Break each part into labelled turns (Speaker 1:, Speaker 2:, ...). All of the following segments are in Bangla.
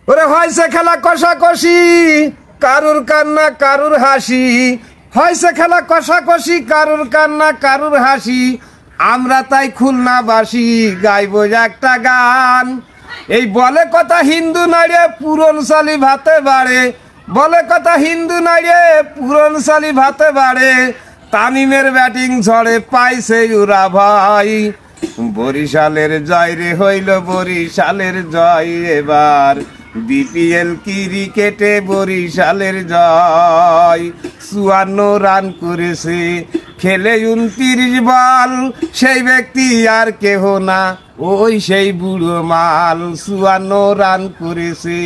Speaker 1: ওরে হয়েছে খেলা কষাকষি, কারুর কান্না কারুর হাসি। হয়েছে খেলা কষাকষি, কারুর কান্না কারুর হাসি। আমরা তাই খুলনাবাসী গাইব একটা গান। এই বলে কথা হিন্দু নাড়িয়ে পুরনশালী ভাতে বাড়ে, বলে কথা হিন্দু নাড়িয়ে পুরনশালী ভাতে বাড়ে। তামিমের ব্যাটিং ঝড়ে পাইছে ওরা ভাই। বরিশালের জয় রে হইল বরিশালের জয়, এবার বিপিএল ক্রিকেটে বরিশালের জয়। 54 রান করেছে খেলে 29 বল, সেই ব্যক্তি আর কেহ না ওই সেই বুড়ো মাল। 54 রান করেছে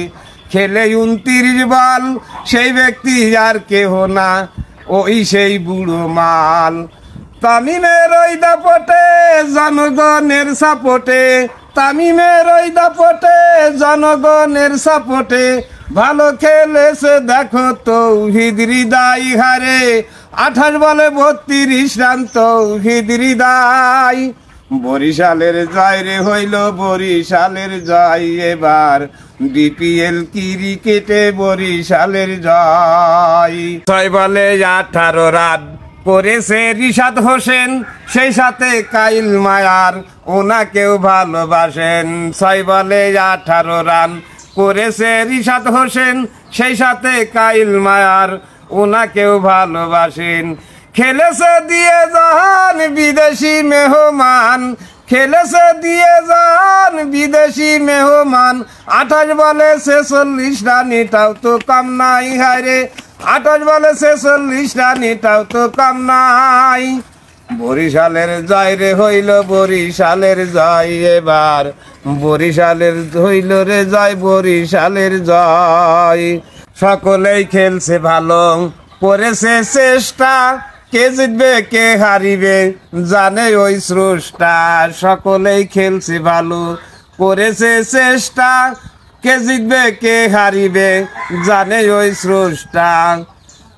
Speaker 1: খেলে 29 বল, সেই ব্যক্তি আর কেহ না ওই সেই বুড়ো মাল। তামিমের ওই দাপটে জনগণের সাপোর্টে, তামিমের ওই দাপটে জনগণের সাপোর্টে। ভালো খেলেছে দেখো তৌহিদ হৃদয় হারে, 28 বলে 32 রান তৌহিদ হৃদয়। বরিশালের জয় রে হইল বরিশালের জয়, এবার বিপিএল ক্রিকেটে বরিশালের জয়। 6 বলে 18 রান করেছে রিশাদ হোসেন, সেই সাথে কাইল মায়ার ওনাকেও ভালোবাসেন। 6 বলে 18 রান করেছে রিশাদ হোসেন, সেই সাথে কাইল মায়ার ওনাকেও ভালোবাসেন। খেলেছে দিয়ে জাহান বিদেশি মেহমান, খেলেছে দিয়ে জাহান বিদেশি মেহমান। 28 বলে 46 রান, এটাও তো কম নাই হায়রে। 28 বলে 46 রান, এটাও তো কম নাই। বরিশালের জয় রে হইল বরিশালের জয়, এবার বরিশালের হইল রে জয় বরিশালের জয়। সকলেই খেলছে ভালো করেছে চেষ্টা, কে জিতবে কে হারিবে জানে ওই স্রষ্টা। সকলেই খেলছে ভালো করেছে চেষ্টা, কে জিতবে কে হারিবে জানে ওই স্রষ্টা।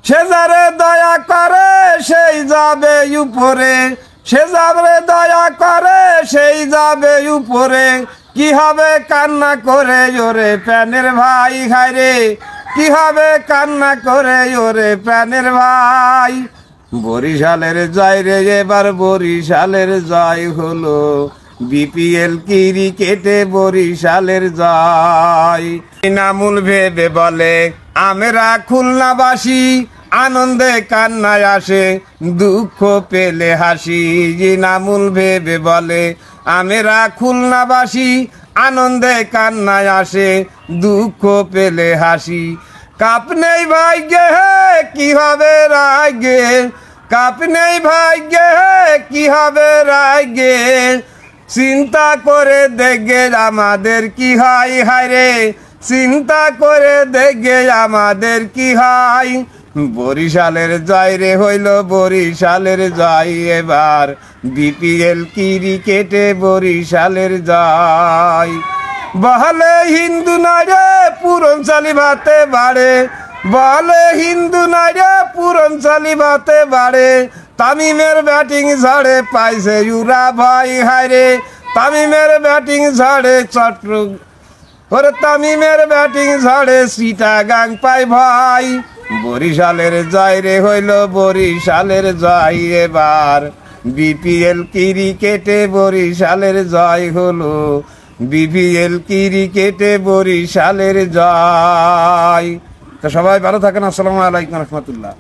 Speaker 1: সে যারে দয়া করে সেই যাবে উপরে, সে যাবে দয়া করে সেই যাবে উপরে। কি হবে কান্না করে ওরে প্রাণের ভাই হায়রে, কি হবে কান্না করে ওরে প্রাণের ভাই। বরিশালের জয় রে এবার বরিশালের জয় হলো, বিপিএল ক্রিকেটে বরিশালের জয়। ইনামুল ভেবে বলে আমরা খুলনাবাসী, আনন্দে কান্নায় আসে দুঃখ পেলে হাসি। ইনামুল ভেবে বলে আমরা খুলনাবাসী, আনন্দে কান্নায় আসে দুঃখ পেলে হাসি। কাপ নেই ভাগ্যে কি হবে রাগে, কাপ নেই ভাগ্যে কি হবে রাগে। চিন্তা করে দেখে আমাদের কি হয় হায়রে, চিন্তা করে দেখে আমাদের কি হয়। বরিশালের জয় রে হইল বরিশালের জয়, এবার বিপিএল ক্রিকেটে বরিশালের জয়। বলে হিন্দু নারে পুরনশালী ভাতে বাড়ে, বলে হিন্দু নারে পুরনশালী ভাতে বাড়ে। তামিমের ব্যাটিং ঝড়ে পাইছে ইউরা ভাই হায়রে, তামিমের ব্যাটিং ঝড়ে ওরে তামিমের ব্যাটিং ঝড়ে চিটাগাং পাই ভাই। বরিশালের জয় রে হইল বরিশালের জয়, এবার বিপিএল ক্রিকেটে বরিশালের জয় হলো, বিপিএল ক্রিকেটে বরিশালের জয়। তো সবাই ভালো থাকেন। আসসালামু আলাইকুম রহমতুল্লাহ।